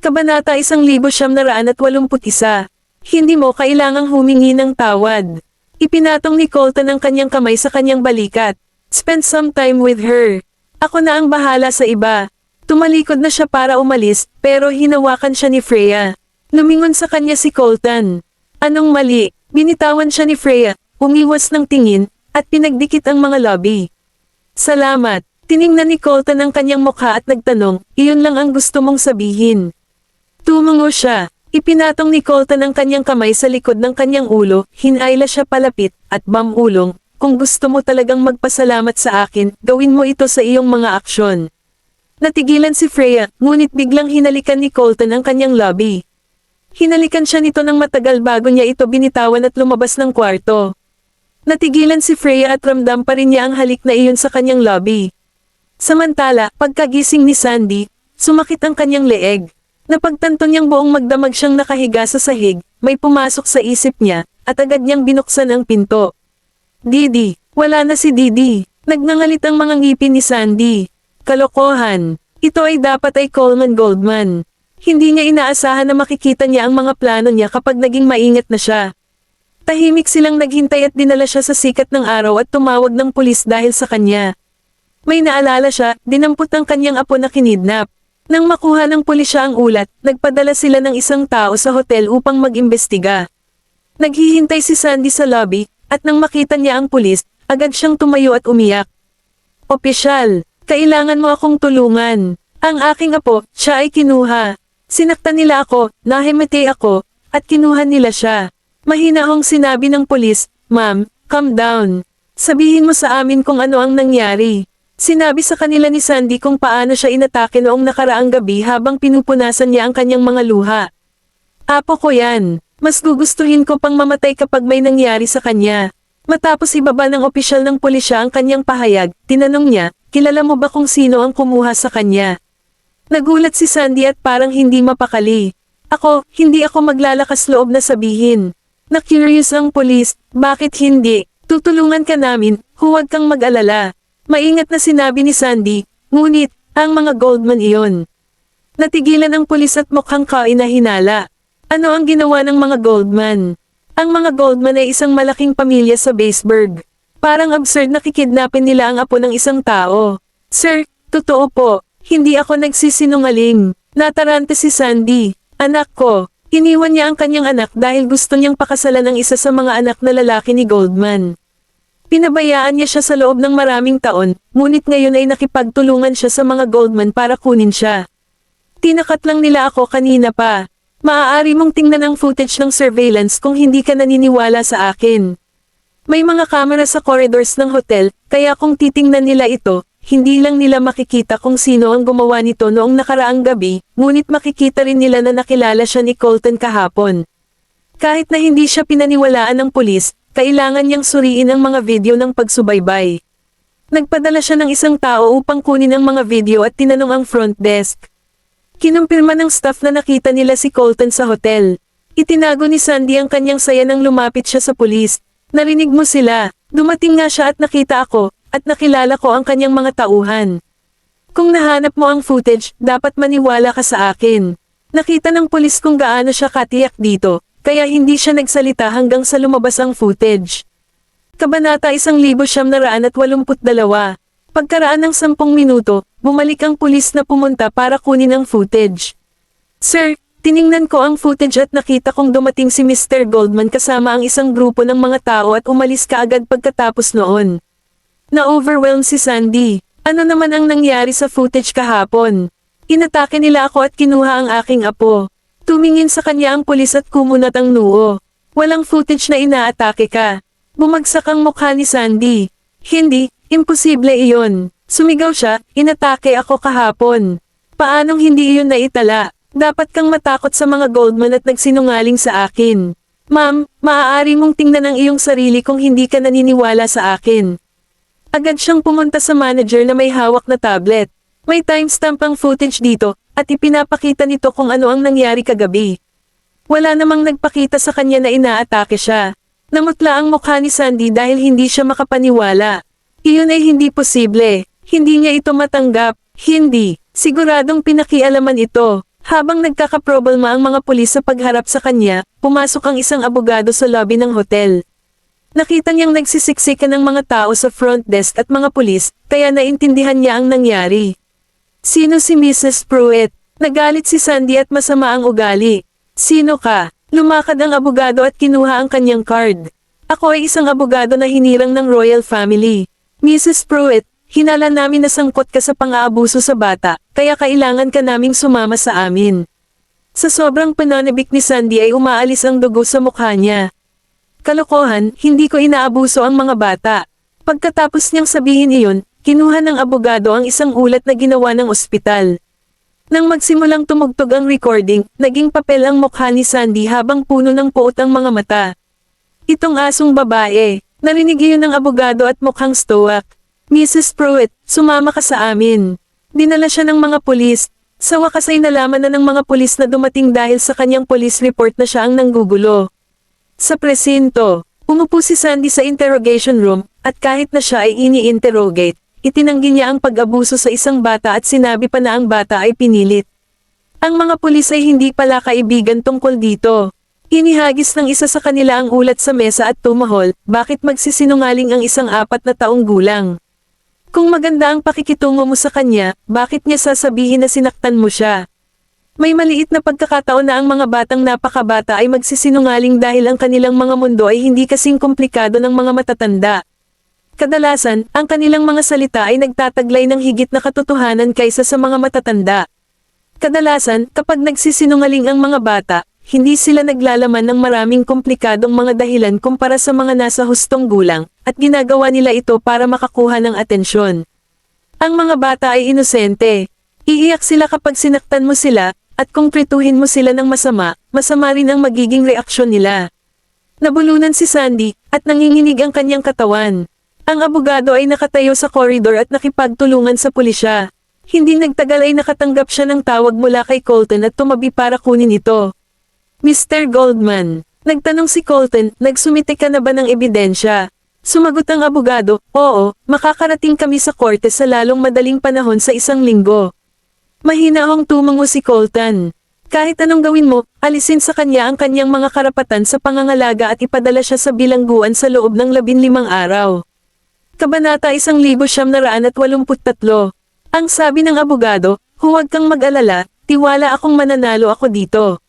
Kabanata 1981. Hindi mo kailangang humingi ng tawad. Ipinatong ni Colton ang kanyang kamay sa kanyang balikat. Spend some time with her. Ako na ang bahala sa iba. Tumalikod na siya para umalis, pero hinawakan siya ni Freya. Lumingon sa kanya si Colton. Anong mali? Binitawan siya ni Freya, umiwas ng tingin, at pinagdikit ang mga labi. Salamat. Tiningnan ni Colton ang kanyang mukha at nagtanong, iyon lang ang gusto mong sabihin. Tumungo siya. Ipinatong ni Colton ang kanyang kamay sa likod ng kanyang ulo, hinayla siya palapit, at bamulong, kung gusto mo talagang magpasalamat sa akin, gawin mo ito sa iyong mga aksyon. Natigilan si Freya, ngunit biglang hinalikan ni Colton ang kanyang labi. Hinalikan siya nito ng matagal bago niya ito binitawan at lumabas ng kwarto. Natigilan si Freya at ramdam pa rin niya ang halik na iyon sa kanyang labi. Samantala, pagkagising ni Sandy, sumakit ang kanyang leeg. Napagtanto niyang buong magdamag siyang nakahiga sa sahig, may pumasok sa isip niya, at agad niyang binuksan ang pinto. Didi, wala na si Didi. Nagngangalit ang mga ngipin ni Sandy. Kalokohan. Ito ay dapat ay Coleman Goldman. Hindi niya inaasahan na makikita niya ang mga plano niya kapag naging maingat na siya. Tahimik silang naghintay at dinala siya sa sikat ng araw at tumawag ng pulis dahil sa kanya. May naalala siya, dinampot ang kanyang apo na kinidnap. Nang makuha ng pulisya ang ulat, nagpadala sila ng isang tao sa hotel upang mag-imbestiga. Naghihintay si Sandy sa lobby, at nang makita niya ang pulis, agad siyang tumayo at umiyak. Opisyal, kailangan mo akong tulungan. Ang aking apo, siya ay kinuha. Sinaktan nila ako, nahimete ako, at kinuha nila siya. Mahinahong sinabi ng pulis, Ma'am, calm down. Sabihin mo sa amin kung ano ang nangyari. Sinabi sa kanila ni Sandy kung paano siya inatake noong nakaraang gabi habang pinupunasan niya ang kanyang mga luha. Apo ko yan. Mas gugustuhin ko pang mamatay kapag may nangyari sa kanya. Matapos ibaba ng opisyal ng pulisya ang kanyang pahayag, tinanong niya, kilala mo ba kung sino ang kumuha sa kanya? Nagulat si Sandy at parang hindi mapakali. Hindi ako maglalakas loob na sabihin. Na-curious ang pulis, bakit hindi? Tutulungan ka namin, huwag kang mag-alala. Maingat na sinabi ni Sandy, ngunit, ang mga Goldman iyon. Natigilan ang pulis at mukhang kainahinala. Ano ang ginawa ng mga Goldman? Ang mga Goldman ay isang malaking pamilya sa Baseburg. Parang absurd na kikidnapin nila ang apo ng isang tao. Sir, totoo po, hindi ako nagsisinungaling. Natarante si Sandy. Anak ko, iniwan niya ang kanyang anak dahil gusto niyang pakasalan ng isa sa mga anak na lalaki ni Goldman. Pinabayaan niya siya sa loob ng maraming taon, ngunit ngayon ay nakipagtulungan siya sa mga Goldman para kunin siya. Tinakat lang nila ako kanina pa. Maaari mong tingnan ang footage ng surveillance kung hindi ka naniniwala sa akin. May mga kamera sa corridors ng hotel, kaya kung titingnan nila ito, hindi lang nila makikita kung sino ang gumawa nito noong nakaraang gabi, ngunit makikita rin nila na nakilala siya ni Colton kahapon. Kahit na hindi siya pinaniwalaan ng pulis, kailangan niyang suriin ang mga video ng pagsubaybay. Nagpadala siya ng isang tao upang kunin ang mga video at tinanong ang front desk. Kinumpirma ng staff na nakita nila si Colton sa hotel. Itinago ni Sandy ang kanyang saya nang lumapit siya sa pulis. Narinig mo sila. Dumating nga siya at nakita ako, at nakilala ko ang kanyang mga tauhan. Kung nahanap mo ang footage, dapat maniwala ka sa akin. Nakita ng pulis kung gaano siya katiyak dito. Kaya hindi siya nagsalita hanggang sa lumabas ang footage. Kabanata 1982. Pagkaraan ng 10 minuto, bumalik ang pulis na pumunta para kunin ang footage. Sir, tiningnan ko ang footage at nakita kong dumating si Mr. Goldman kasama ang isang grupo ng mga tao at umalis kaagad pagkatapos noon. Na-overwhelm si Sandy. Ano naman ang nangyari sa footage kahapon? Inatake nila ako at kinuha ang aking apo. Tumingin sa kanya ang pulis at kumunat ang noo. Walang footage na inaatake ka. Bumagsak ang mukha ni Sandy. Hindi, imposible iyon. Sumigaw siya, inatake ako kahapon. Paanong hindi iyon naitala? Dapat kang matakot sa mga Goldman at nagsinungaling sa akin. Ma'am, maaari mong tingnan ang iyong sarili kung hindi ka naniniwala sa akin. Agad siyang pumunta sa manager na may hawak na tablet. May timestamp ang footage dito, at ipinapakita nito kung ano ang nangyari kagabi. Wala namang nagpakita sa kanya na inaatake siya. Namutla ang mukha ni Sandy dahil hindi siya makapaniwala. Iyon ay hindi posible. Hindi niya ito matanggap. Hindi. Siguradong pinakialaman ito. Habang nagkakaproblema ang mga pulis sa pagharap sa kanya, pumasok ang isang abogado sa lobby ng hotel. Nakita niyang nagsisiksikan ng mga tao sa front desk at mga pulis, kaya naintindihan niya ang nangyari. Sino si Mrs. Pruitt? Nagalit si Sandy at masama ang ugali. Sino ka? Lumakad ang abogado at kinuha ang kanyang card. Ako ay isang abogado na hinirang ng royal family. Mrs. Pruitt, hinala namin na sangkot ka sa pang-aabuso sa bata, kaya kailangan ka naming sumama sa amin. Sa sobrang pananabik ni Sandy ay umaalis ang dugo sa mukha niya. Kalokohan, hindi ko inaabuso ang mga bata. Pagkatapos niyang sabihin iyon, kinuha ng abogado ang isang ulat na ginawa ng ospital. Nang magsimulang tumugtog ang recording, naging papel ang mukha ni Sandy habang puno ng puot ang mga mata. Itong asong babae, narinig iyon ng abogado at mukhang stoic. Mrs. Pruitt, sumama ka sa amin. Dinala siya ng mga pulis. Sa wakas ay nalaman na ng mga pulis na dumating dahil sa kanyang police report na siya ang nanggugulo. Sa presinto, umupo si Sandy sa interrogation room, at kahit na siya ay ini-interrogate, itinanggi niya ang pag-abuso sa isang bata at sinabi pa na ang bata ay pinilit. Ang mga pulis ay hindi pala kaibigan tungkol dito. Inihagis ng isa sa kanila ang ulat sa mesa at tumahol, bakit magsisinungaling ang isang 4 na taong gulang? Kung maganda ang pakikitungo mo sa kanya, bakit niya sasabihin na sinaktan mo siya? May maliit na pagkakataon na ang mga batang napakabata ay magsisinungaling dahil ang kanilang mga mundo ay hindi kasing komplikado ng mga matatanda. Kadalasan, ang kanilang mga salita ay nagtataglay ng higit na katotohanan kaysa sa mga matatanda. Kadalasan, kapag nagsisinungaling ang mga bata, hindi sila naglalaman ng maraming komplikadong mga dahilan kumpara sa mga nasa hustong gulang, at ginagawa nila ito para makakuha ng atensyon. Ang mga bata ay inosente. Iiyak sila kapag sinaktan mo sila, at kung trituhin mo sila ng masama, masama rin ang magiging reaksyon nila. Nabulunan si Sandy, at nanginginig ang kanyang katawan. Ang abogado ay nakatayo sa koridor at nakipagtulungan sa pulisya. Hindi nagtagal ay nakatanggap siya ng tawag mula kay Colton at tumabi para kunin ito. Mr. Goldman, nagtanong si Colton, nagsumite ka na ba ng ebidensya? Sumagot ang abogado, oo, makakarating kami sa korte sa lalong madaling panahon sa 1 linggo. Mahina akong tumango si Colton. Kahit anong gawin mo, alisin sa kanya ang kanyang mga karapatan sa pangangalaga at ipadala siya sa bilangguan sa loob ng 15 araw. Kabanata 1983. Ang sabi ng abogado, huwag kang mag-alala, tiwala akong mananalo ako dito.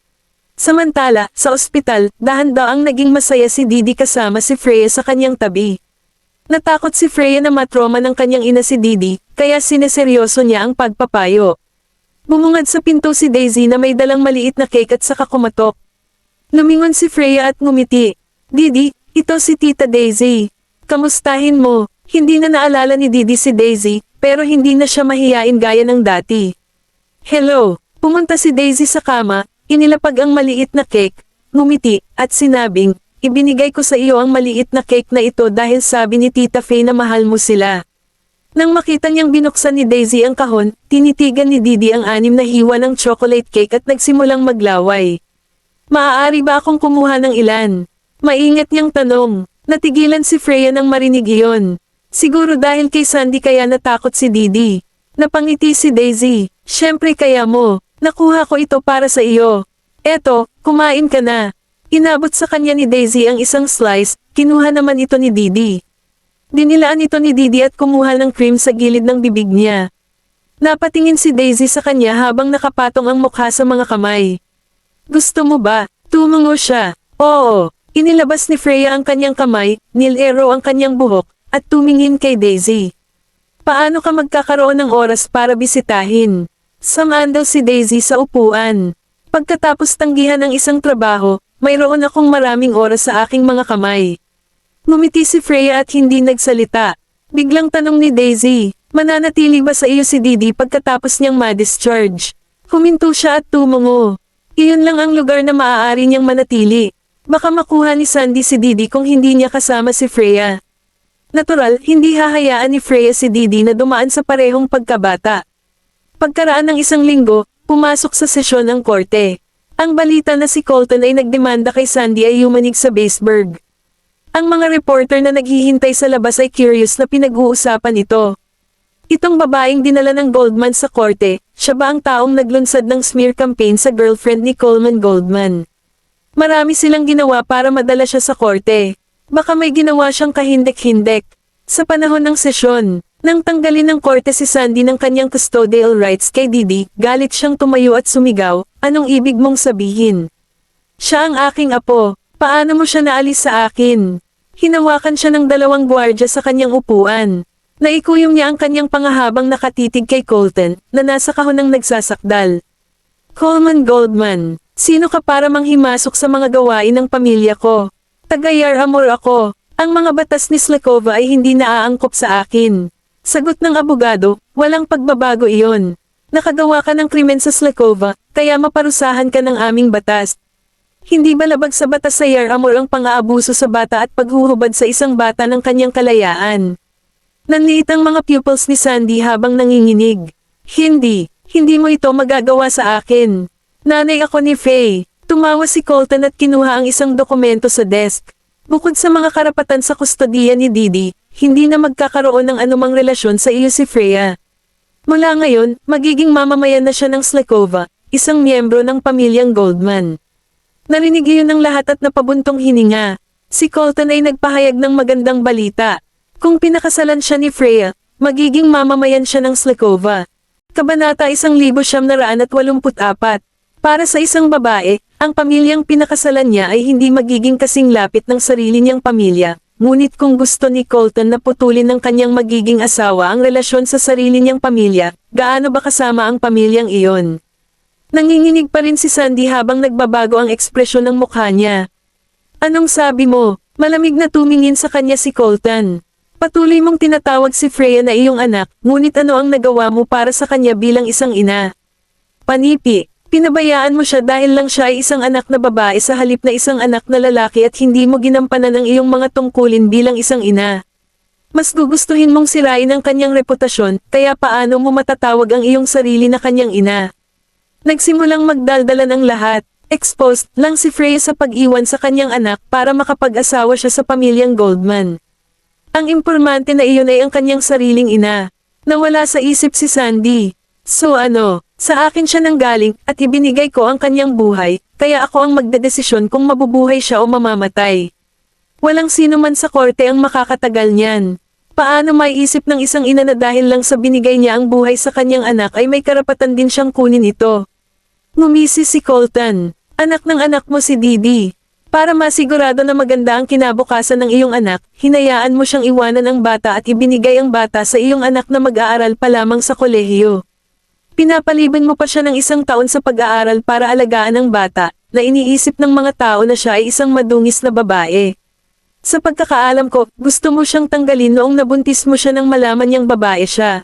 Samantala, sa ospital, dahan-daang naging masaya si Didi kasama si Freya sa kanyang tabi. Natakot si Freya na matroma ng kanyang ina si Didi, kaya sineseryoso niya ang pagpapayo. Bumungad sa pinto si Daisy na may dalang maliit na cake at saka kumatok. Lumingon si Freya at ngumiti. Didi, ito si Tita Daisy. Kamustahin mo? Hindi na naalala ni Didi si Daisy, pero hindi na siya mahiyain gaya ng dati. Hello, pumunta si Daisy sa kama. Inilapag ang maliit na cake, ngumiti, at sinabing, ibinigay ko sa iyo ang maliit na cake na ito dahil sabi ni Tita Faye na mahal mo sila. Nang makita niyang binuksan ni Daisy ang kahon, tinitigan ni Didi ang 6 na hiwa ng chocolate cake at nagsimulang maglaway. Maaari ba akong kumuha ng ilan? Maingat niyang tanong. Natigilan si Freya nang marinig iyon. Siguro dahil kay Sandy kaya natakot si Didi. Napangiti si Daisy. Siyempre kaya mo. Nakuha ko ito para sa iyo. Eto, kumain ka na. Inabot sa kanya ni Daisy ang isang slice, kinuha naman ito ni Didi. Dinilaan ito ni Didi at kumuha ng cream sa gilid ng bibig niya. Napatingin si Daisy sa kanya habang nakapatong ang mukha sa mga kamay. Gusto mo ba? Tumango siya. Oo. Inilabas ni Freya ang kanyang kamay, nilero ang kanyang buhok, at tumingin kay Daisy. Paano ka magkakaroon ng oras para bisitahin? Samaan daw si Daisy sa upuan. Pagkatapos tanggihan ng isang trabaho, mayroon akong maraming oras sa aking mga kamay. Ngumiti si Freya at hindi nagsalita. Biglang tanong ni Daisy, mananatili ba sa iyo si Didi pagkatapos niyang ma-discharge? Huminto siya at tumango. Iyon lang ang lugar na maaari niyang manatili. Baka makuha ni Sandy si Didi kung hindi niya kasama si Freya. Natural, hindi hahayaan ni Freya si Didi na dumaan sa parehong pagkabata. Pagkaraan ng 1 linggo, pumasok sa sesyon ng korte. Ang balita na si Colton ay nagdemanda kay Sandy ay yumanig sa Baseburg. Ang mga reporter na naghihintay sa labas ay curious na pinag-uusapan ito. Itong babaeng dinala ng Goldman sa korte, siya ba ang taong naglunsad ng smear campaign sa girlfriend ni Coleman Goldman? Marami silang ginawa para madala siya sa korte. Baka may ginawa siyang kahindek-hindek. Sa panahon ng sesyon, nang tanggalin ng korte si Sandy ng kanyang custodial rights kay Didi, galit siyang tumayo at sumigaw, "Anong ibig mong sabihin? Siya ang aking apo, paano mo siya naalis sa akin?" Hinawakan siya ng dalawang gwardya sa kanyang upuan. Naikuyom niya ang kanyang pangahabang nakatitig kay Colton, na nasa kahon ng nagsasakdal. "Coleman Goldman, sino ka para manghimasok sa mga gawain ng pamilya ko? Taga-Yar Amor ako. Ang mga batas ni Slakova ay hindi naaangkop sa akin." Sagot ng abogado, "Walang pagbabago iyon. Nakagawa ka ng krimen sa Slakova, kaya maparusahan ka ng aming batas. Hindi ba labag sa batas sa Yar Amor ang pang-aabuso sa bata at paghuhubad sa isang bata ng kanyang kalayaan?" Nanliit ang mga pupils ni Sandy habang nanginginig. Hindi mo ito magagawa sa akin. Nanay ako ni Faye." Tumawa si Colton at kinuha ang isang dokumento sa desk. Bukod sa mga karapatan sa kustodiya ni Didi, hindi na magkakaroon ng anumang relasyon sa iyo si Freya. Mula ngayon, magiging mamamayan na siya ng Slakova, isang miyembro ng pamilyang Goldman. Narinig iyon ng lahat at napabuntong hininga. Si Colton ay nagpahayag ng magandang balita. Kung pinakasalan siya ni Freya, magiging mamamayan siya ng Slakova. Kabanata 1984. Para sa isang babae, ang pamilyang pinakasalan niya ay hindi magiging kasing lapit ng sarili niyang pamilya. Ngunit kung gusto ni Colton na putulin ng kanyang magiging asawa ang relasyon sa sarili niyang pamilya, gaano ba kasama ang pamilyang iyon? Nanginginig pa rin si Sandy habang nagbabago ang ekspresyon ng mukha niya. "Anong sabi mo?" Malamig na tumingin sa kanya si Colton. "Patuloy mong tinatawag si Freya na iyong anak, ngunit ano ang nagawa mo para sa kanya bilang isang ina? Panipi, pinabayaan mo siya dahil lang siya ay isang anak na babae sa halip na isang anak na lalaki at hindi mo ginampanan ang iyong mga tungkulin bilang isang ina. Mas gugustuhin mong sirain ang kanyang reputasyon, kaya paano mo matatawag ang iyong sarili na kanyang ina?" Nagsimulang magdaldalan ang lahat. Exposed lang si Freya sa pag-iwan sa kanyang anak para makapag-asawa siya sa pamilyang Goldman. Ang impormante na iyon ay ang kanyang sariling ina. Nawala sa isip si Sandy. "So ano, sa akin siya nanggaling at ibinigay ko ang kanyang buhay, kaya ako ang magdedesisyon kung mabubuhay siya o mamamatay. Walang sino man sa korte ang makakatagal niyan. Paano maiisip ng isang ina na dahil lang sa binigay niya ang buhay sa kanyang anak ay may karapatan din siyang kunin ito?" Ngumisi si Colton. "Anak ng anak mo si Didi. Para masigurado na maganda ang kinabukasan ng iyong anak, hinayaan mo siyang iwanan ang bata at ibinigay ang bata sa iyong anak na mag-aaral pa lamang sa kolehiyo. Pinapaliban mo pa siya ng 1 taon sa pag-aaral para alagaan ang bata, na iniisip ng mga tao na siya ay isang madungis na babae. Sa pagkakaalam ko, gusto mo siyang tanggalin noong nabuntis mo siya nang malaman niyang babae siya.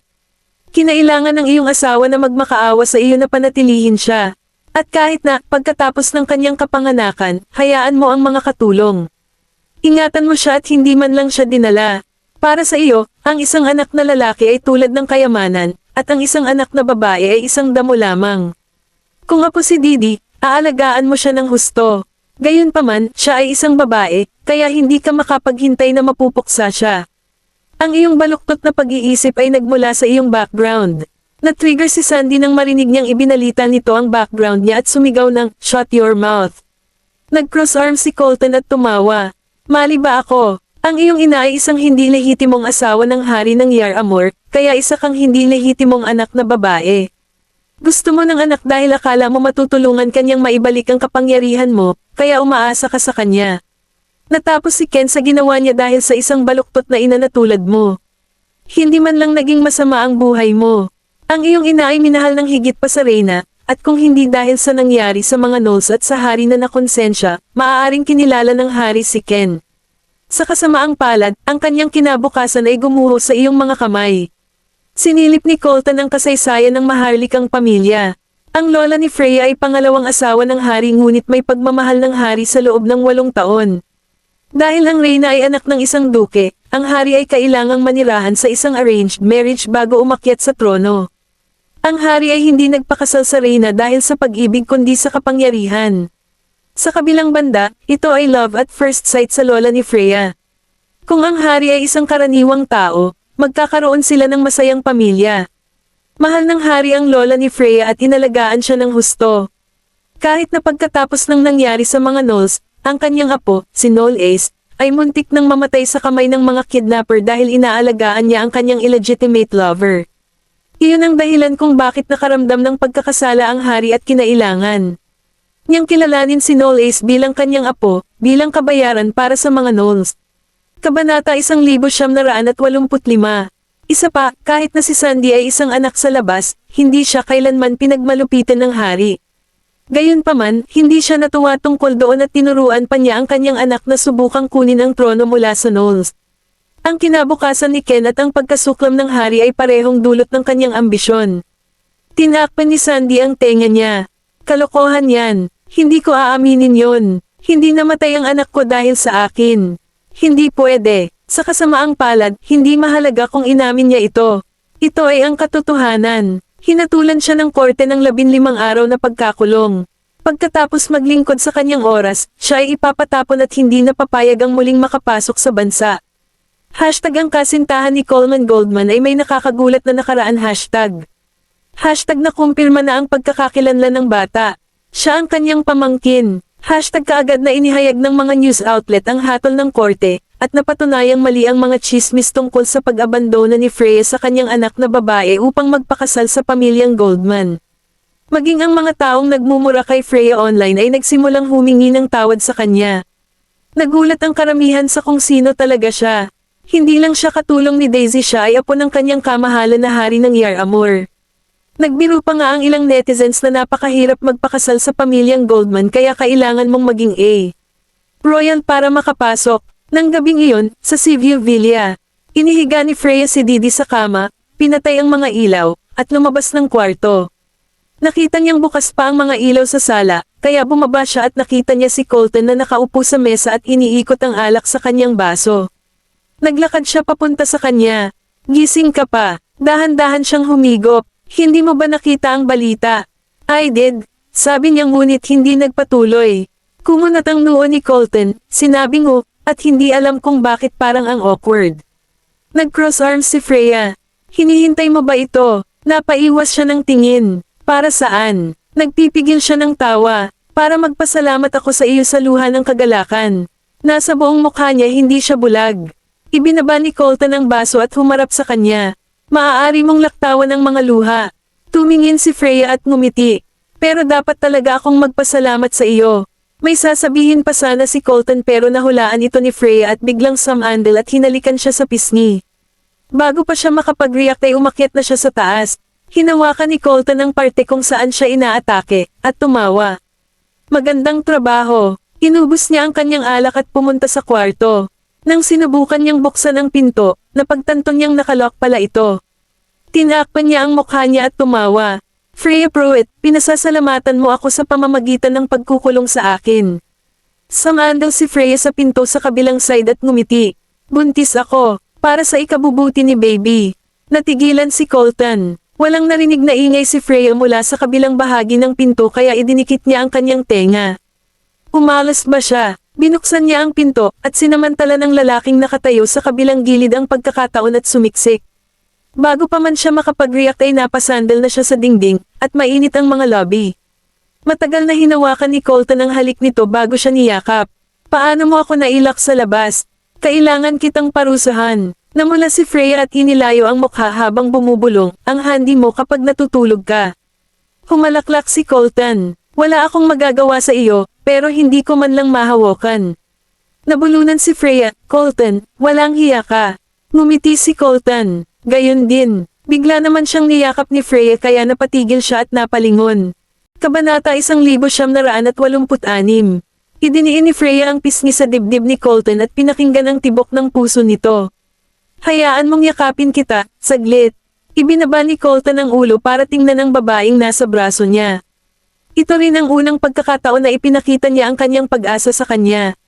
Kinailangan ng iyong asawa na magmakaawa sa iyo na panatilihin siya. At kahit na, pagkatapos ng kanyang kapanganakan, hayaan mo ang mga katulong. Ingatan mo siya at hindi man lang siya dinala. Para sa iyo, ang isang anak na lalaki ay tulad ng kayamanan, at ang isang anak na babae ay isang damo lamang. Kung ako si Didi, aalagaan mo siya ng husto. Gayunpaman, siya ay isang babae, kaya hindi ka makapaghintay na mapupuksa siya. Ang iyong baluktot na pag-iisip ay nagmula sa iyong background. Na-trigger si Sandy nang marinig niyang ibinalita nito ang background niya at sumigaw ng, "Shut your mouth." Nag-cross arm si Colton at tumawa. "Mali ba ako? Ang iyong ina ay isang hindi lehitimong asawa ng hari ng Yar Amor, kaya isa kang hindi lehitimong anak na babae. Gusto mo ng anak dahil akala mo matutulungan kanyang maibalik ang kapangyarihan mo, kaya umaasa ka sa kanya. Natapos si Ken sa ginawa niya dahil sa isang baluktot na ina na tulad mo. Hindi man lang naging masama ang buhay mo. Ang iyong ina ay minahal ng higit pa sa Reyna, at kung hindi dahil sa nangyari sa mga Knowles at sa hari na nakonsensya, maaaring kinilala ng hari si Ken. Sa kasamaang palad, ang kanyang kinabukasan ay gumuho sa iyong mga kamay." Sinilip ni Colton ang kasaysayan ng maharlikang pamilya. Ang lola ni Freya ay pangalawang asawa ng hari ngunit may pagmamahal ng hari sa loob ng 8 taon. Dahil ang Reyna ay anak ng isang duke, ang hari ay kailangang manirahan sa isang arranged marriage bago umakyat sa trono. Ang hari ay hindi nagpakasal sa Reyna dahil sa pag-ibig kundi sa kapangyarihan. Sa kabilang banda, ito ay love at first sight sa lola ni Freya. Kung ang hari ay isang karaniwang tao, magkakaroon sila ng masayang pamilya. Mahal ng hari ang lola ni Freya at inalagaan siya ng husto. Kahit na pagkatapos ng nangyari sa mga Knolls, ang kanyang apo, si Knoll Ace, ay muntik nang mamatay sa kamay ng mga kidnapper dahil inaalagaan niya ang kanyang illegitimate lover. Iyon ang dahilan kung bakit nakaramdam ng pagkakasala ang hari at kinailangan niyang kilalanin si Knoll Ace bilang kanyang apo, bilang kabayaran para sa mga Knolls. Kabanata 1985. Isa pa, kahit na si Sandy ay isang anak sa labas, hindi siya kailanman pinagmalupitan ng hari. Gayunpaman, hindi siya natuwa tungkol doon at tinuruan pa niya ang kanyang anak na subukang kunin ang trono mula sa Knolls. Ang kinabukasan ni Ken at ang pagkasuklam ng hari ay parehong dulot ng kanyang ambisyon. Tinakpan ni Sandy ang tenga niya. Kalokohan yan. Hindi ko aaminin yon. Hindi namatay ang anak ko dahil sa akin. Hindi pwede. Sa kasamaang palad, hindi mahalaga kung inamin niya ito. Ito ay ang katotohanan. Hinatulan siya ng korte ng 15 araw na pagkakulong. Pagkatapos maglingkod sa kanyang oras, siya ay ipapatapon at hindi napapayag ang muling makapasok sa bansa. Hashtag ang kasintahan ni Coleman Goldman ay may nakakagulat na nakaraan hashtag. Hashtag na kumpirma na ang pagkakakilanlan ng bata. Siya ang kanyang pamangkin. Hashtag kaagad na inihayag ng mga news outlet ang hatol ng korte, at napatunayang mali ang mga chismis tungkol sa pag-abandona ni Freya sa kanyang anak na babae upang magpakasal sa pamilyang Goldman. Maging ang mga taong nagmumura kay Freya online ay nagsimulang humingi ng tawad sa kanya. Nagulat ang karamihan sa kung sino talaga siya. Hindi lang siya katulong ni Daisy, siya ay apo ng kanyang kamahalan na hari ng Yar Amur. Nagbiro pa nga ang ilang netizens na napakahirap magpakasal sa pamilyang Goldman kaya kailangan mong maging royal para makapasok. Nang gabing iyon, sa Seaview Villa, inihiga ni Freya si Didi sa kama, pinatay ang mga ilaw, at lumabas ng kwarto. Nakita niyang bukas pa ang mga ilaw sa sala, kaya bumaba siya at nakita niya si Colton na nakaupo sa mesa at iniikot ang alak sa kanyang baso. Naglakad siya papunta sa kanya. Gising ka pa. Dahan-dahan siyang humigop. Hindi mo ba nakita ang balita? I did. Sabi niya ngunit hindi nagpatuloy. Kumunat ang noo ni Colton, sinabing at hindi alam kung bakit parang ang awkward. Nag-cross arms si Freya. Hinihintay mo ba ito? Napaiwas siya ng tingin. Para saan? Nagpipigil siya ng tawa. Para magpasalamat ako sa iyo sa luha ng kagalakan. Nasa buong mukha niya hindi siya bulag. Ibinaba ni Colton ang baso at humarap sa kanya. Maaari mong laktawan ang mga luha. Tumingin si Freya at ngumiti. Pero dapat talaga akong magpasalamat sa iyo. May sasabihin pa sana si Colton pero nahulaan ito ni Freya at biglang sumandal at hinalikan siya sa pisngi. Bago pa siya makapag-react ay umakyat na siya sa taas. Hinawakan ni Colton ang parte kung saan siya inaatake, at tumawa. Magandang trabaho. Inubos niya ang kanyang alak at pumunta sa kwarto. Nang sinubukan niyang buksan ang pinto, napagtanto niyang nakalock pala ito. Tinakpan niya ang mukha niya at tumawa. Freya Pruitt, pinasasalamatan mo ako sa pamamagitan ng pagkukulong sa akin. Sumandal si Freya sa pinto sa kabilang side at ngumiti. Buntis ako, para sa ikabubuti ni baby. Natigilan si Colton. Walang narinig na ingay si Freya mula sa kabilang bahagi ng pinto kaya idinikit niya ang kanyang tenga. Umalas ba siya? Binuksan niya ang pinto at sinamantala ng lalaking nakatayo sa kabilang gilid ang pagkakataon at sumiksik. Bago pa man siya makapag-react ay napasandal na siya sa dingding, at mainit ang mga lobby. Matagal na hinawakan ni Colton ang halik nito bago siya niyakap. Paano mo ako nailak sa labas? Kailangan kitang parusahan. Namula si Freya at inilayo ang mukha habang bumubulong, ang handi mo kapag natutulog ka. Humalaklak si Colton. Wala akong magagawa sa iyo, pero hindi ko man lang mahawakan. Nabulunan si Freya. Colton, walang hiya ka. Ngumiti si Colton. Gayon din, bigla naman siyang niyakap ni Freya kaya napatigil siya at napalingon. Kabanata 1986. Idiniin ni Freya ang pisngi sa dibdib ni Colton at pinakinggan ang tibok ng puso nito. Hayaan mong yakapin kita, saglit. Ibinaba ni Colton ang ulo para tingnan ang babaeng nasa braso niya. Ito rin ang unang pagkakataon na ipinakita niya ang kanyang pag-asa sa kanya.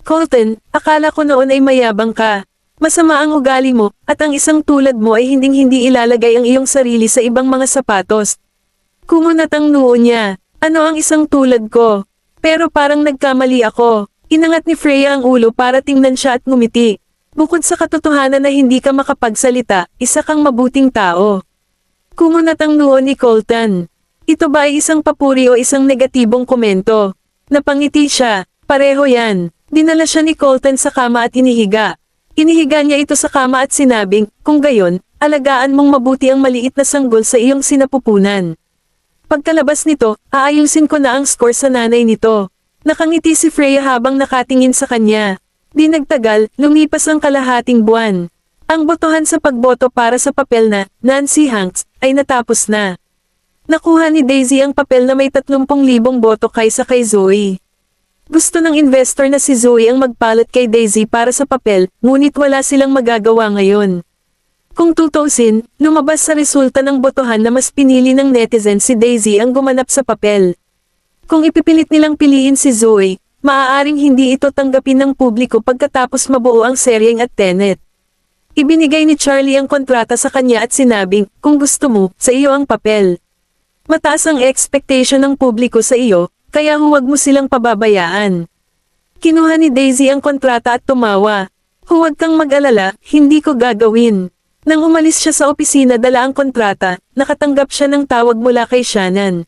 Colton, akala ko noon ay mayabang ka. Masama ang ugali mo, at ang isang tulad mo ay hinding-hindi ilalagay ang iyong sarili sa ibang mga sapatos. Kumunat ang noo niya. Ano ang isang tulad ko? Pero parang nagkamali ako. Inangat ni Freya ang ulo para tingnan siya at ngumiti. Bukod sa katotohanan na hindi ka makapagsalita, isa kang mabuting tao. Kumunat ang noo ni Colton. Ito ba ay isang papuri o isang negatibong komento? Napangiti siya, pareho yan. Dinala siya ni Colton sa kama at inihiga. Inihiga niya ito sa kama at sinabing, kung gayon, alagaan mong mabuti ang maliit na sanggol sa iyong sinapupunan. Pagkalabas nito, aayusin ko na ang score sa nanay nito. Nakangiti si Freya habang nakatingin sa kanya. Di nagtagal, lumipas ang kalahating buwan. Ang botohan sa pagboto para sa papel na Nancy Hanks ay natapos na. Nakuha ni Daisy ang papel na may 30,000 boto kaysa kay Zoe. Gusto ng investor na si Zoe ang magpalit kay Daisy para sa papel, ngunit wala silang magagawa ngayon. Kung tutuusin, lumabas sa resulta ng botohan na mas pinili ng netizen si Daisy ang gumanap sa papel. Kung ipipilit nilang piliin si Zoe, maaaring hindi ito tanggapin ng publiko pagkatapos mabuo ang seryeng at Tenet. Ibinigay ni Charlie ang kontrata sa kanya at sinabing, kung gusto mo, sa iyo ang papel. Mataas ang expectation ng publiko sa iyo, kaya huwag mo silang pababayaan. Kinuha ni Daisy ang kontrata at tumawa. Huwag kang mag-alala, hindi ko gagawin. Nang umalis siya sa opisina dala ang kontrata, nakatanggap siya ng tawag mula kay Shannon.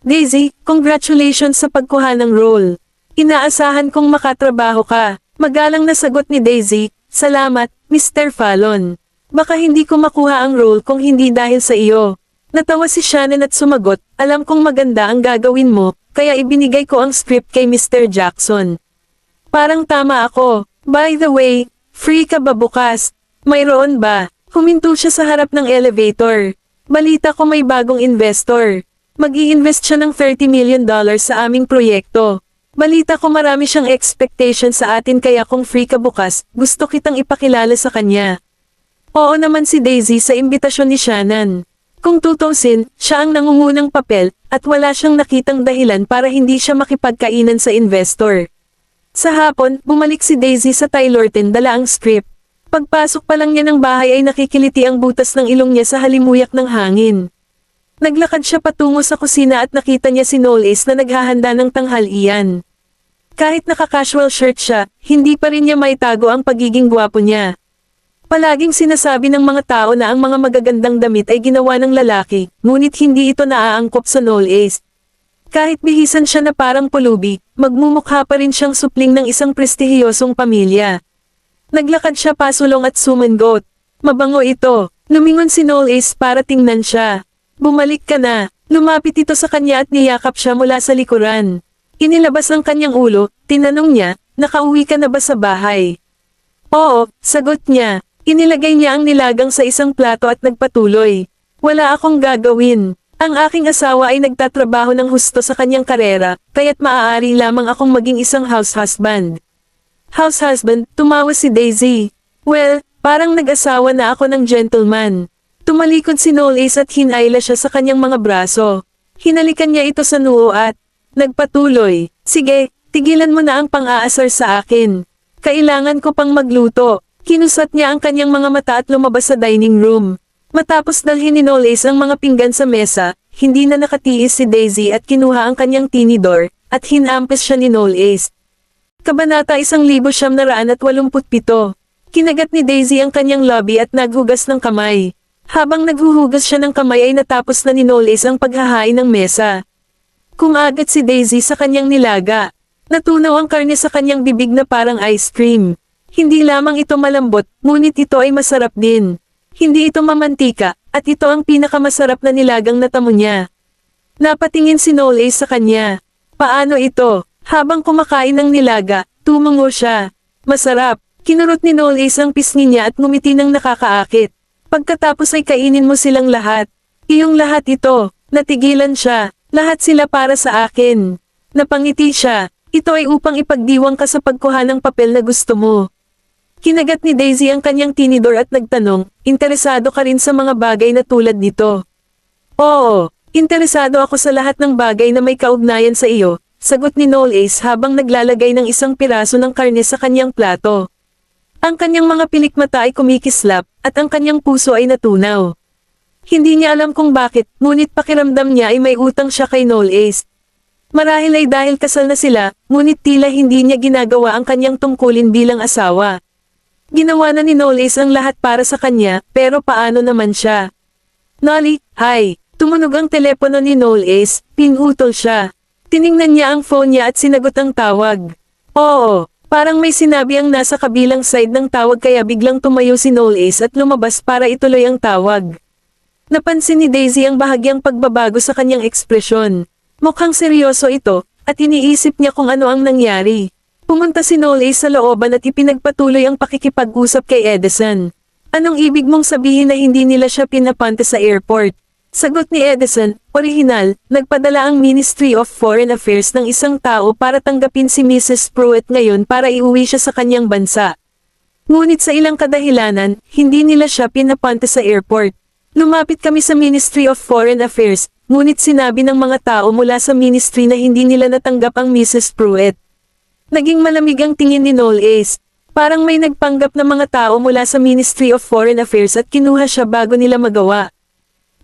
Daisy, congratulations sa pagkuha ng role. Inaasahan kong makatrabaho ka. Magalang na sagot ni Daisy, salamat, Mr. Fallon. Baka hindi ko makuha ang role kung hindi dahil sa iyo. Natawa si Shannon at sumagot, alam kong maganda ang gagawin mo, kaya ibinigay ko ang script kay Mr. Jackson. Parang tama ako. By the way, free ka ba bukas? Mayroon ba? Huminto siya sa harap ng elevator. Balita ko may bagong investor. Mag-i-invest siya ng $30 million sa aming proyekto. Balita ko marami siyang expectation sa atin kaya kung free ka bukas, gusto kitang ipakilala sa kanya. Oo naman si Daisy sa imbitasyon ni Shannon. Kung tutusin, siya ang nangungunang papel, at wala siyang nakitang dahilan para hindi siya makipagkainan sa investor. Sa hapon, bumalik si Daisy sa Tylerton dala ang script. Pagpasok pa lang niya ng bahay ay nakikiliti ang butas ng ilong niya sa halimuyak ng hangin. Naglakad siya patungo sa kusina at nakita niya si Knowles na naghahanda ng tanghalian. Kahit naka-casual shirt siya, hindi pa rin niya maitago ang pagiging gwapo niya. Palaging sinasabi ng mga tao na ang mga magagandang damit ay ginawa ng lalaki, ngunit hindi ito naaangkop sa Knowles. Kahit bihisan siya na parang pulubi, magmumukha pa rin siyang supling ng isang prestihiyosong pamilya. Naglakad siya pasulong at sumangot. Mabango ito. Lumingon si Knowles para tingnan siya. Bumalik ka na. Lumapit ito sa kanya at niyakap siya mula sa likuran. Inilabas ang kanyang ulo, tinanong niya, nakauwi ka na ba sa bahay? Oo, sagot niya. Inilagay niya ang nilagang sa isang plato at nagpatuloy. Wala akong gagawin. Ang aking asawa ay nagtatrabaho ng husto sa kanyang karera, kaya't maaari lamang akong maging isang house husband. House husband, tumawa si Daisy. Well, parang nag-asawa na ako ng gentleman. Tumalikod si Knowles at hinayla siya sa kanyang mga braso. Hinalikan niya ito sa noo at nagpatuloy. Sige, tigilan mo na ang pang-aasar sa akin. Kailangan ko pang magluto. Kinusat niya ang kanyang mga mata at lumabas sa dining room. Matapos dalhin ni Knowles ang mga pinggan sa mesa, hindi na nakatiis si Daisy at kinuha ang kanyang tinidor, at hinampes siya ni Knowles. Kabanata 1987. Kinagat ni Daisy ang kanyang lobby at naghugas ng kamay. Habang naghuhugas siya ng kamay ay natapos na ni Knowles ang paghahain ng mesa. Kumagat si Daisy sa kanyang nilaga. Natunaw ang karne sa kanyang bibig na parang ice cream. Hindi lamang ito malambot, ngunit ito ay masarap din. Hindi ito mamantika, at ito ang pinakamasarap na nilagang natamo niya. Napatingin si Knowles sa kanya. Paano ito? Habang kumakain ng nilaga, tumango siya. Masarap. Kinurot ni Knowles ang pisngi niya at ngumiti ng nakakaakit. Pagkatapos ay kainin mo silang lahat. Iyong lahat ito. Natigilan siya. Lahat sila para sa akin. Napangiti siya. Ito ay upang ipagdiwang ka sa pagkuha ng papel na gusto mo. Kinagat ni Daisy ang kanyang tinidor at nagtanong, interesado ka rin sa mga bagay na tulad nito? Oo, interesado ako sa lahat ng bagay na may kaugnayan sa iyo, sagot ni Knowles habang naglalagay ng isang piraso ng karne sa kanyang plato. Ang kanyang mga pilikmata ay kumikislap, at ang kanyang puso ay natunaw. Hindi niya alam kung bakit, ngunit pakiramdam niya ay may utang siya kay Knowles. Marahil ay dahil kasal na sila, ngunit tila hindi niya ginagawa ang kanyang tungkulin bilang asawa. Ginawa na ni Knowles ang lahat para sa kanya, pero paano naman siya? Nolly, hi. Tumunog ang telepono ni Knowles, pinutol siya. Tiningnan niya ang phone niya at sinagot ang tawag. Oo, parang may sinabi ang nasa kabilang side ng tawag kaya biglang tumayo si Knowles at lumabas para ituloy ang tawag. Napansin ni Daisy ang bahagyang pagbabago sa kanyang ekspresyon. Mukhang seryoso ito, at iniisip niya kung ano ang nangyari. Pumunta si Knowles sa looban at ipinagpatuloy ang pakikipag-usap kay Edison. Anong ibig mong sabihin na hindi nila siya pinapunta sa airport? Sagot ni Edison, orihinal, nagpadala ang Ministry of Foreign Affairs ng isang tao para tanggapin si Mrs. Pruitt ngayon para iuwi siya sa kanyang bansa. Ngunit sa ilang kadahilanan, hindi nila siya pinapunta sa airport. Lumapit kami sa Ministry of Foreign Affairs, ngunit sinabi ng mga tao mula sa ministry na hindi nila natanggap ang Mrs. Pruitt. Naging malamig ang tingin ni Knowles. Parang may nagpanggap na mga tao mula sa Ministry of Foreign Affairs at kinuha siya bago nila magawa.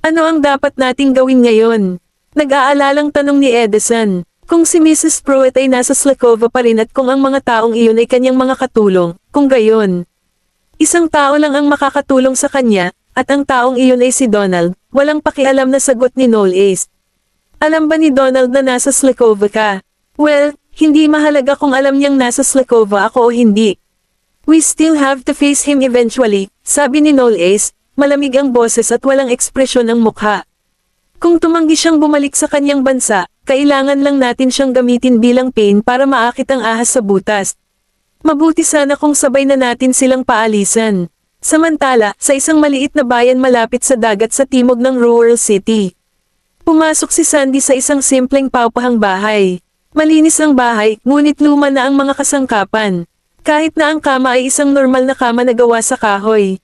Ano ang dapat nating gawin ngayon? Nag-aalalang tanong ni Edison. Kung si Mrs. Pruitt ay nasa Slakova pa rin at kung ang mga taong iyon ay kanyang mga katulong, kung gayon. Isang tao lang ang makakatulong sa kanya, at ang taong iyon ay si Donald, walang pakialam na sagot ni Knowles. Alam ba ni Donald na nasa Slakova ka? Well, hindi mahalaga kung alam niyang nasa Slakova ako o hindi. We still have to face him eventually, sabi ni Knowles, malamig ang boses at walang ekspresyon ang mukha. Kung tumanggi siyang bumalik sa kanyang bansa, kailangan lang natin siyang gamitin bilang pain para maakit ang ahas sa butas. Mabuti sana kung sabay na natin silang paalisan. Samantala, sa isang maliit na bayan malapit sa dagat sa timog ng rural city. Pumasok si Sandy sa isang simpleng paupahang bahay. Malinis ang bahay, ngunit luma na ang mga kasangkapan. Kahit na ang kama ay isang normal na kama na gawa sa kahoy.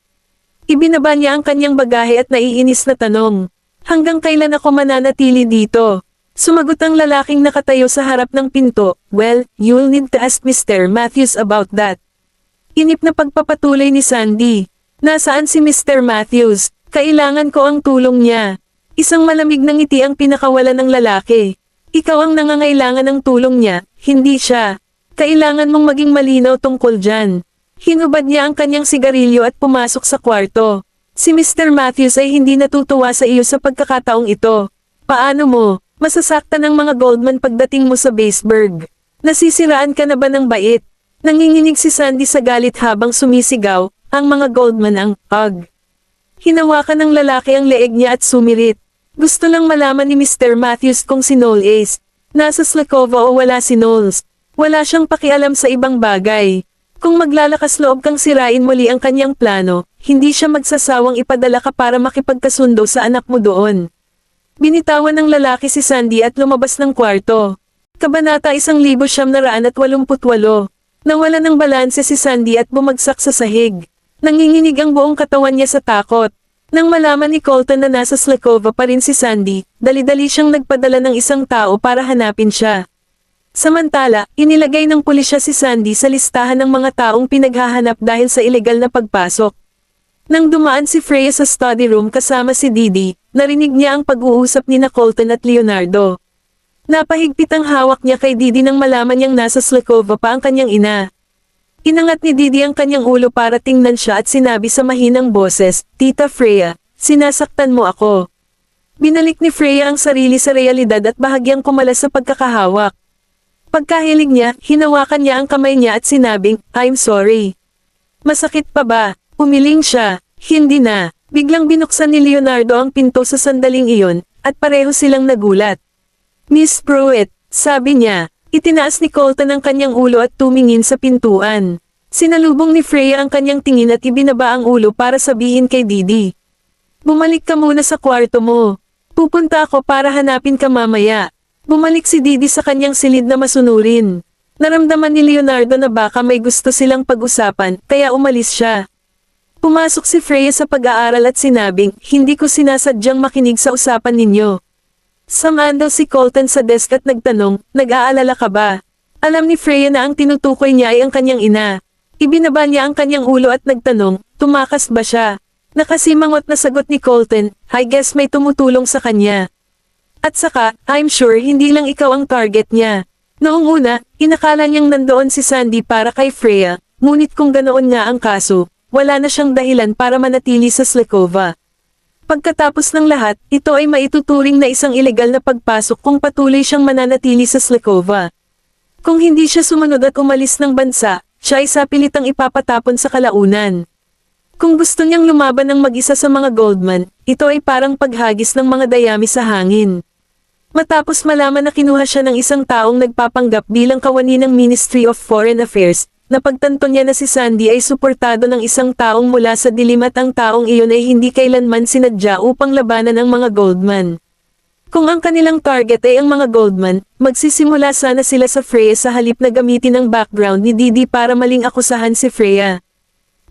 Ibinaba niya ang kanyang bagahe at naiinis na tanong. Hanggang kailan ako mananatili dito? Sumagot ang lalaking nakatayo sa harap ng pinto, well, you'll need to ask Mr. Matthews about that. Inip na pagpapatuloy ni Sandy. Nasaan si Mr. Matthews? Kailangan ko ang tulong niya. Isang malamig na ngiti ang pinakawalan ng lalaki. Ikaw ang nangangailangan ng tulong niya, hindi siya. Kailangan mong maging malinaw tungkol dyan. Hinubad niya ang kanyang sigarilyo at pumasok sa kwarto. Si Mr. Matthews ay hindi natutuwa sa iyo sa pagkakataong ito. Paano mo? Masasaktan ang mga Goldman pagdating mo sa Baseburg. Nasisiraan ka na ba ng bait? Nanginginig si Sandy sa galit habang sumisigaw, ang mga Goldman ang ug. Hinawakan ng lalaki ang leeg niya at sumirit. Gusto lang malaman ni Mr. Matthews kung si Knowles nasa Slakova o wala si Knowles. Wala siyang pakialam sa ibang bagay. Kung maglalakas loob kang sirain muli ang kanyang plano, hindi siya magsasawang ipadala ka para makipagkasundo sa anak mo doon. Binitawan ng lalaki si Sandy at lumabas ng kwarto. Kabanata 1988. Nawala ng balanse si Sandy at bumagsak sa sahig. Nanginginig ang buong katawan niya sa takot. Nang malaman ni Colton na nasa Slakova pa rin si Sandy, dali-dali siyang nagpadala ng isang tao para hanapin siya. Samantala, inilagay ng pulisya si Sandy sa listahan ng mga taong pinaghahanap dahil sa ilegal na pagpasok. Nang dumaan si Freya sa study room kasama si Didi, narinig niya ang pag-uusap ni Colton at Leonardo. Napahigpit ang hawak niya kay Didi nang malaman niyang nasa Slakova pa ang kanyang ina. Inangat ni Didi ang kanyang ulo para tingnan siya at sinabi sa mahinang boses, Tita Freya, sinasaktan mo ako. Binalik ni Freya ang sarili sa realidad at bahagyang kumalas sa pagkakahawak. Pagkahilig niya, hinawakan niya ang kamay niya at sinabing, I'm sorry. Masakit pa ba? Umiling siya. Hindi na. Biglang binuksan ni Leonardo ang pinto sa sandaling iyon, at pareho silang nagulat. Miss Pruitt, sabi niya, itinaas ni Colton ang kanyang ulo at tumingin sa pintuan. Sinalubong ni Freya ang kanyang tingin at ibinaba ang ulo para sabihin kay Didi. Bumalik ka muna sa kwarto mo. Pupunta ako para hanapin ka mamaya. Bumalik si Didi sa kanyang silid na masunurin. Naramdaman ni Leonardo na baka may gusto silang pag-usapan, kaya umalis siya. Pumasok si Freya sa pag-aaral at sinabing, hindi ko sinasadyang makinig sa usapan ninyo. Samaan daw si Colton sa desk at nagtanong, nag-aalala ka ba? Alam ni Freya na ang tinutukoy niya ay ang kanyang ina. Ibinaba niya ang kanyang ulo at nagtanong, tumakas ba siya? Nakasimangot na sagot ni Colton, I guess may tumutulong sa kanya. At saka, I'm sure hindi lang ikaw ang target niya. Noong una, inakala niyang nandoon si Sandy para kay Freya, ngunit kung ganoon nga ang kaso, wala na siyang dahilan para manatili sa Slekova. Pagkatapos ng lahat, ito ay maituturing na isang ilegal na pagpasok kung patuloy siyang mananatili sa Slekova. Kung hindi siya sumunod at umalis ng bansa, siya ay sapilitang ipapatapon sa kalaunan. Kung gusto niyang lumaban ng mag-isa sa mga Goldman, ito ay parang paghagis ng mga dayami sa hangin. Matapos malaman na kinuha siya ng isang taong nagpapanggap bilang kawani ng Ministry of Foreign Affairs, napagtanto niya na si Sandy ay suportado ng isang taong mula sa dilim at ang taong iyon ay hindi kailanman sinadya upang labanan ang mga Goldman. Kung ang kanilang target ay ang mga Goldman, magsisimula sana sila sa Freya sa halip na gamitin ang background ni Didi para maling akusahan si Freya.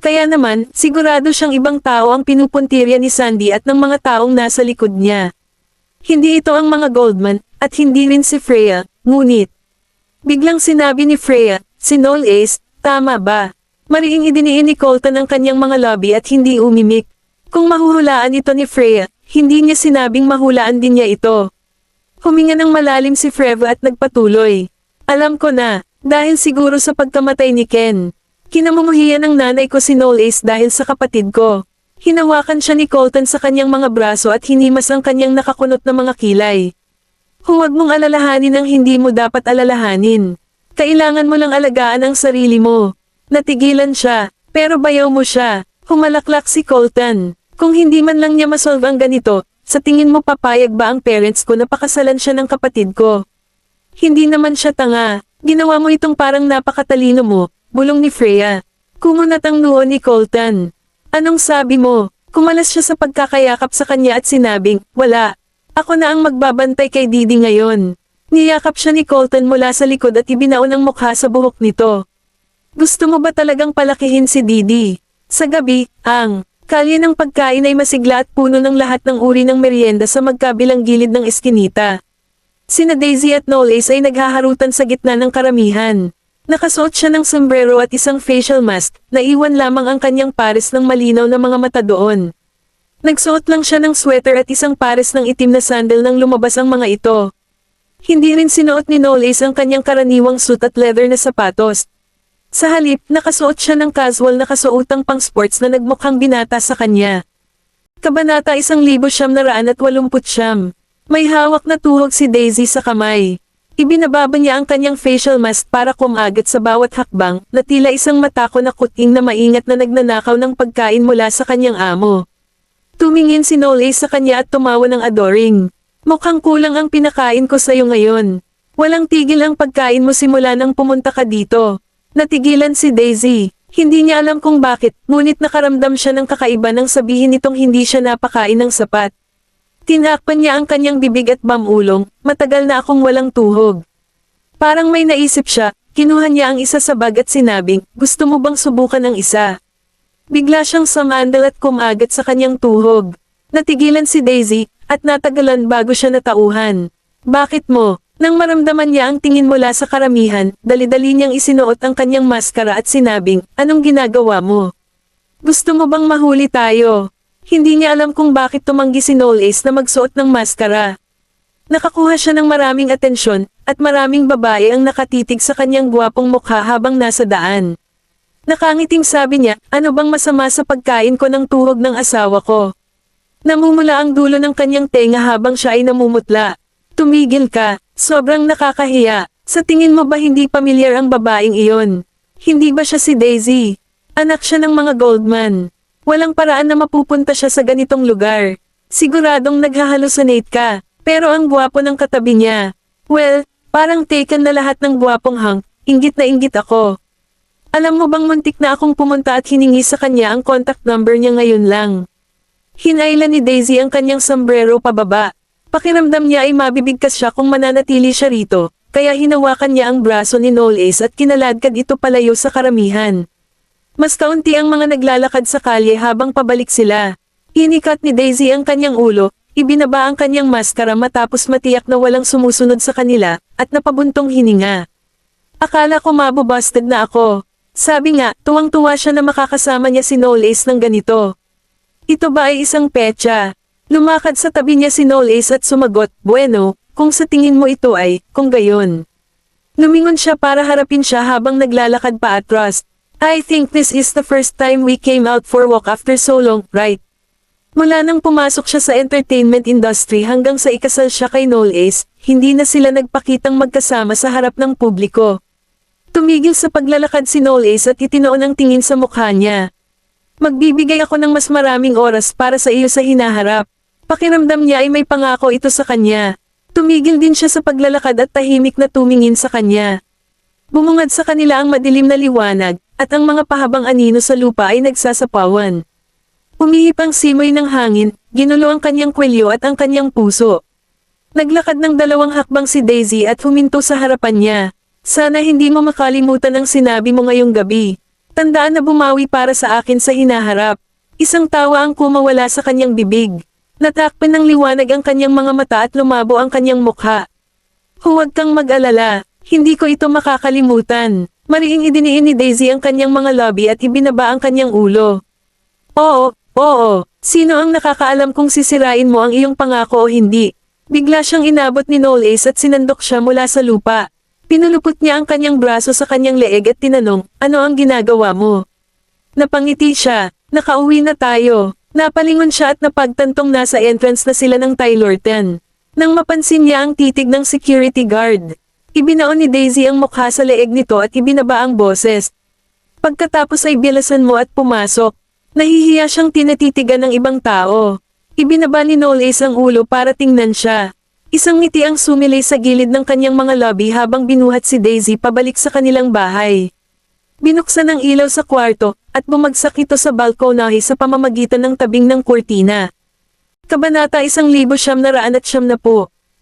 Kaya naman, sigurado siyang ibang tao ang pinupuntirya ni Sandy at ng mga taong nasa likod niya. Hindi ito ang mga Goldman, at hindi rin si Freya, ngunit. Biglang sinabi ni Freya, si Noel Ace, tama ba? Mariing idiniin ni Colton ang kanyang mga lobby at hindi umimik. Kung mahuhulaan ito ni Freya, hindi niya sinabing mahulaan din niya ito. Huminga ng malalim si Freya at nagpatuloy. Alam ko na, dahil siguro sa pagkamatay ni Ken. Kinamumuhian ng nanay ko si Noel Ace dahil sa kapatid ko. Hinawakan siya ni Colton sa kanyang mga braso at hinimas ang kanyang nakakunot na mga kilay. Huwag mong alalahanin ang hindi mo dapat alalahanin. Kailangan mo lang alagaan ang sarili mo. Natigilan siya, pero bayaw mo siya. Humalaklak si Colton. Kung hindi man lang niya masolve ang ganito, sa tingin mo papayag ba ang parents ko na pakasalan siya ng kapatid ko? Hindi naman siya tanga. Ginawa mo itong parang napakatalino mo. Bulong ni Freya. Kumunat ang noo ni Colton. Anong sabi mo? Kumalas siya sa pagkakayakap sa kanya at sinabing, wala. Ako na ang magbabantay kay Didi ngayon. Niyakap siya ni Colton mula sa likod at ibinaon ang mukha sa buhok nito. Gusto mo ba talagang palakihin si Didi? Sa gabi, ang kalye ng pagkain ay masigla at puno ng lahat ng uri ng merienda sa magkabilang gilid ng eskinita. Sina Daisy at Noel Ace ay naghaharutan sa gitna ng karamihan. Nakasuot siya ng sombrero at isang facial mask, naiwan lamang ang kanyang pares ng malinaw na mga mata doon. Nagsuot lang siya ng sweater at isang pares ng itim na sandal nang lumabas ang mga ito. Hindi rin sinuot ni Noel Ace ang kanyang karaniwang suit at leather na sapatos. Sa halip, nakasuot siya ng casual na kasuotang pang sports na nagmukhang binata sa kanya. Kabanata 1989. May hawak na tuhog si Daisy sa kamay. Ibinababa niya ang kanyang facial mask para kumagat sa bawat hakbang, na tila isang matako na kuting na maingat na nagnanakaw ng pagkain mula sa kanyang amo. Tumingin si Noel Ace sa kanya at tumawa ng adoring. Mukhang kulang ang pinakain ko sa'yo ngayon. Walang tigil ang pagkain mo simula nang pumunta ka dito. Natigilan si Daisy. Hindi niya alam kung bakit, ngunit nakaramdam siya ng kakaiba nang sabihin nitong hindi siya napakain ng sapat. Tinakpan niya ang kanyang bibig at bamulong, matagal na akong walang tuhog. Parang may naisip siya, kinuha niya ang isa sa bag at sinabing, gusto mo bang subukan ang isa? Bigla siyang sumandal at kumagat sa kanyang tuhog. Natigilan si Daisy, at natagalan bago siya natauhan. Bakit mo? Nang maramdaman niya ang tingin mula sa karamihan, dali-dali niyang isinuot ang kanyang maskara at sinabing, anong ginagawa mo? Gusto mo bang mahuli tayo? Hindi niya alam kung bakit tumanggi si Noel Ace na magsuot ng maskara. Nakakuha siya ng maraming atensyon, at maraming babae ang nakatitig sa kanyang gwapong mukha habang nasa daan. Nakangiting sabi niya, ano bang masama sa pagkain ko ng tuhog ng asawa ko? Namumula ang dulo ng kanyang tenga habang siya ay namumutla. Tumigil ka, sobrang nakakahiya. Sa tingin mo ba hindi pamilyar ang babaeng iyon? Hindi ba siya si Daisy? Anak siya ng mga Goldman. Walang paraan na mapupunta siya sa ganitong lugar. Siguradong naghahalusinate ka, pero ang gwapo ng katabi niya. Well, parang taken na lahat ng gwapong hang, inggit na inggit ako. Alam mo bang muntik na akong pumunta at hiningi sa kanya ang contact number niya ngayon lang. Hinailan ni Daisy ang kanyang sombrero pababa. Pakiramdam niya ay mabibigkas siya kung mananatili siya rito, kaya hinawakan niya ang braso ni Noel Ace at kinaladkad ito palayo sa karamihan. Mas kaunti ang mga naglalakad sa kalye habang pabalik sila. Inikat ni Daisy ang kanyang ulo, ibinaba ang kanyang maskara matapos matiyak na walang sumusunod sa kanila, at napabuntong hininga. Akala ko mabubusted na ako. Sabi nga, tuwang-tuwa siya na makakasama niya si Noel Ace ng ganito. Ito ba ay isang petsa? Lumakad sa tabi niya si Noel Ace at sumagot, bueno, kung sa tingin mo ito ay, kung gayon. Lumingon siya para harapin siya habang naglalakad pa atras. I think this is the first time we came out for walk after so long, right? Mula nang pumasok siya sa entertainment industry hanggang sa ikasal siya kay Noel Ace, hindi na sila nagpakitang magkasama sa harap ng publiko. Tumigil sa paglalakad si Noel Ace at itinoon ang tingin sa mukha niya. Magbibigay ako ng mas maraming oras para sa iyo sa hinaharap. Pakiramdam niya ay may pangako ito sa kanya. Tumigil din siya sa paglalakad at tahimik na tumingin sa kanya. Bumungad sa kanila ang madilim na liwanag, at ang mga pahabang anino sa lupa ay nagsasapawan. Umihip ang simoy ng hangin, ginulo ang kanyang kwelyo at ang kanyang puso. Naglakad ng 2 hakbang si Daisy at huminto sa harapan niya. Sana hindi mo makalimutan ang sinabi mo ngayong gabi. Tandaan na bumawi para sa akin sa hinaharap. Isang tawa ang kumawala sa kanyang bibig. Natakpan ng liwanag ang kanyang mga mata at lumabo ang kanyang mukha. Huwag kang mag-alala, hindi ko ito makakalimutan. Mariing idiniin ni Daisy ang kanyang mga labi at ibinaba ang kanyang ulo. Oo, sino ang nakakaalam kung sisirain mo ang iyong pangako o hindi? Bigla siyang inabot ni Noel Ace at sinandok siya mula sa lupa. Pinulupot niya ang kanyang braso sa kanyang leeg at tinanong, ano ang ginagawa mo? Napangiti siya, nakauwi na tayo. Napalingon siya at napagtantong nasa entrance na sila ng Tyler 10. Nang mapansin niya ang titig ng security guard. Ibinaon ni Daisy ang mukha sa leeg nito at ibinaba ang boses. Pagkatapos ay bilasan mo at pumasok. Nahihiya siyang tinatitigan ng ibang tao. Ibinaba ni Noel Ace ang ulo para tingnan siya. Isang ngiti ang sumilay sa gilid ng kanyang mga labi habang binuhat si Daisy pabalik sa kanilang bahay. Binuksan ang ilaw sa kwarto, at bumagsak ito sa balkonahe sa pamamagitan ng tabing ng kurtina. Kabanata 1990.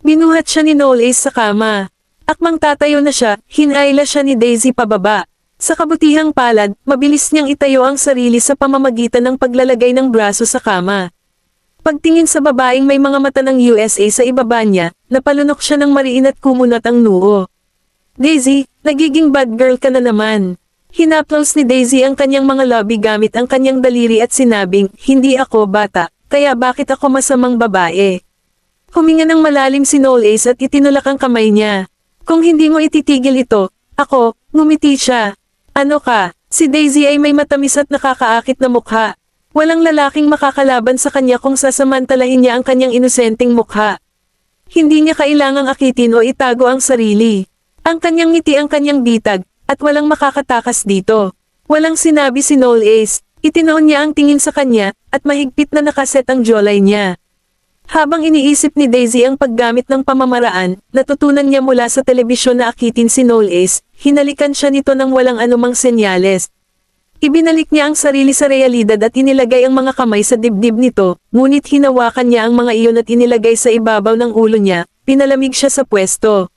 Binuhat siya ni Noel Ace sa kama. Akmang tatayo na siya, hinayla siya ni Daisy pababa. Sa kabutihang palad, mabilis niyang itayo ang sarili sa pamamagitan ng paglalagay ng braso sa kama. Pagtingin sa babaeng may mga mata ng USA sa ibaba niya, napalunok siya ng mariin at kumunat ang noo. Daisy, nagiging bad girl ka na naman. Hinaplos ni Daisy ang kanyang mga labi gamit ang kanyang daliri at sinabing, hindi ako bata, kaya bakit ako masamang babae? Huminga ng malalim si Noel Ace at itinulak ang kamay niya. Kung hindi mo ititigil ito, ako, ngumiti siya. Ano ka? Si Daisy ay may matamis at nakakaakit na mukha. Walang lalaking makakalaban sa kanya kung sasamantalahin niya ang kanyang inosenteng mukha. Hindi niya kailangang akitin o itago ang sarili. Ang kanyang ngiti ang kanyang bitag, at walang makakatakas dito. Walang sinabi si Noel Ace, itinoon niya ang tingin sa kanya, at mahigpit na nakaset ang jawline niya. Habang iniisip ni Daisy ang paggamit ng pamamaraan, natutunan niya mula sa telebisyon na akitin si Noel Ace, hinalikan siya nito ng walang anumang senyales. Ibinalik niya ang sarili sa realidad at inilagay ang mga kamay sa dibdib nito, ngunit hinawakan niya ang mga iyon at inilagay sa ibabaw ng ulo niya, pinalamig siya sa pwesto.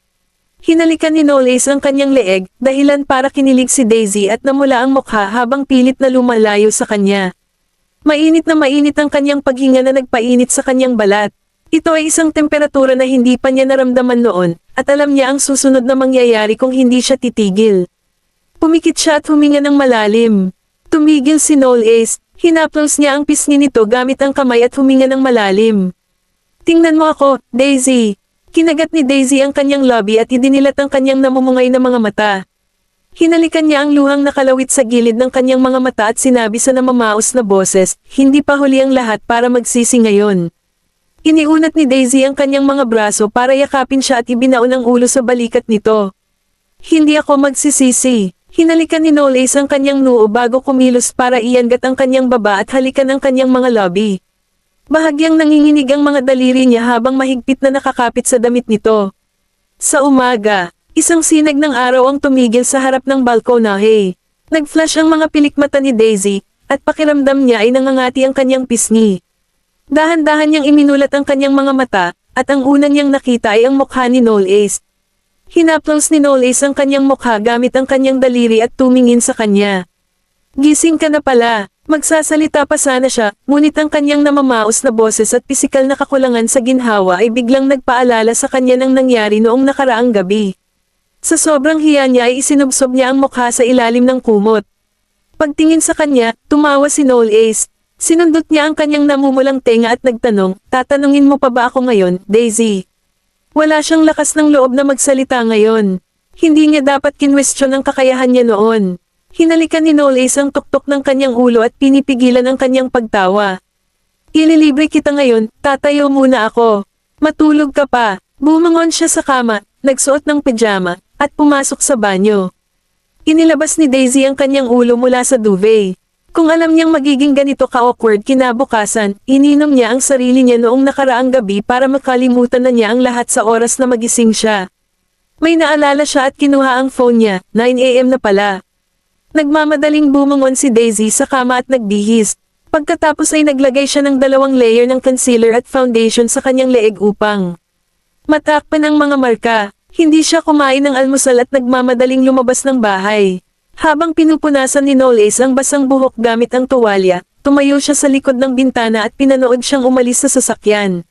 Hinalikan ni Noel Ace ang kanyang leeg, dahilan para kinilig si Daisy at namula ang mukha habang pilit na lumalayo sa kanya. Mainit ang kanyang paghinga na nagpainit sa kanyang balat. Ito ay isang temperatura na hindi pa niya naramdaman noon, at alam niya ang susunod na mangyayari kung hindi siya titigil. Pumikit siya at huminga ng malalim. Tumigil si Noel Ace, hinaplos niya ang pisngi nito gamit ang kamay at huminga ng malalim. Tingnan mo ako, Daisy. Kinagat ni Daisy ang kanyang labi at idinilat ang kanyang namumungay na mga mata. Hinalikan niya ang luhang nakalawit sa gilid ng kanyang mga mata at sinabi sa namamaos na boses, hindi pa huli ang lahat para magsisi ngayon. Iniunat ni Daisy ang kanyang mga braso para yakapin siya at ibinaon ang ulo sa balikat nito. Hindi ako magsisisi. Hinalikan ni Noel Ace ang kanyang noo bago kumilos para iangat ang kanyang baba at halikan ang kanyang mga labi. Bahagyang nanginginig ang mga daliri niya habang mahigpit na nakakapit sa damit nito. Sa umaga, isang sinag ng araw ang tumigil sa harap ng balkonahe. Nag-flash ang mga pilikmata ni Daisy, at pakiramdam niya ay nangangati ang kanyang pisngi. Dahan-dahan niyang iminulat ang kanyang mga mata, at ang una niyang nakita ay ang mukha ni Noel Ace. Hinaplos ni Noel Ace ang kanyang mukha gamit ang kanyang daliri at tumingin sa kanya. Gising ka na pala. Magsasalita pa sana siya, ngunit ang kanyang namamaos na boses at pisikal na kakulangan sa ginhawa ay biglang nagpaalala sa kanya ng nangyari noong nakaraang gabi. Sa sobrang hiya niya ay isinubsob niya ang mukha sa ilalim ng kumot. Pagtingin sa kanya, tumawa si Noel Ace. Sinundot niya ang kanyang namumulang tenga at nagtanong, tatanungin mo pa ba ako ngayon, Daisy? Wala siyang lakas ng loob na magsalita ngayon. Hindi niya dapat kinwestiyon ang kakayahan niya noon. Hinalikan ni Knowles ang tuktok ng kanyang ulo at pinipigilan ang kanyang pagtawa. Ililibre kita ngayon, tatayo muna ako. Matulog ka pa. Bumangon siya sa kama, nagsuot ng pajama, at pumasok sa banyo. Inilabas ni Daisy ang kanyang ulo mula sa duvet. Kung alam niyang magiging ganito ka-awkward kinabukasan, ininom niya ang sarili niya noong nakaraang gabi para makalimutan na niya ang lahat sa oras na magising siya. May naalala siya at kinuha ang phone niya, 9 AM na pala. Nagmamadaling bumangon si Daisy sa kama at nagbihis. Pagkatapos ay naglagay siya ng 2 layer ng concealer at foundation sa kanyang leeg upang matakpan ang mga marka. Hindi siya kumain ng almusal at nagmamadaling lumabas ng bahay. Habang pinupunasan ni Knowles ang basang buhok gamit ang tuwalya, tumayo siya sa likod ng bintana at pinanood siyang umalis sa sasakyan.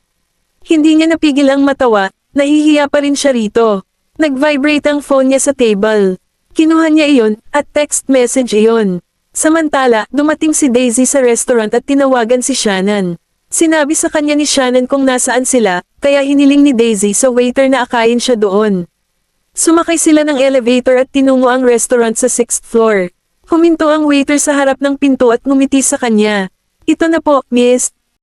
Hindi niya napigil ang matawa, nahihiya pa rin siya rito. Nag-vibrate ang phone niya sa table. Kinuha niya iyon, at text message iyon. Samantala, dumating si Daisy sa restaurant at tinawagan si Shannon. Sinabi sa kanya ni Shannon kung nasaan sila, kaya hiniling ni Daisy sa waiter na akayin siya doon. Sumakay sila ng elevator at tinungo ang restaurant sa 6th floor. Huminto ang waiter sa harap ng pinto at ngumiti sa kanya. Ito na po, miss,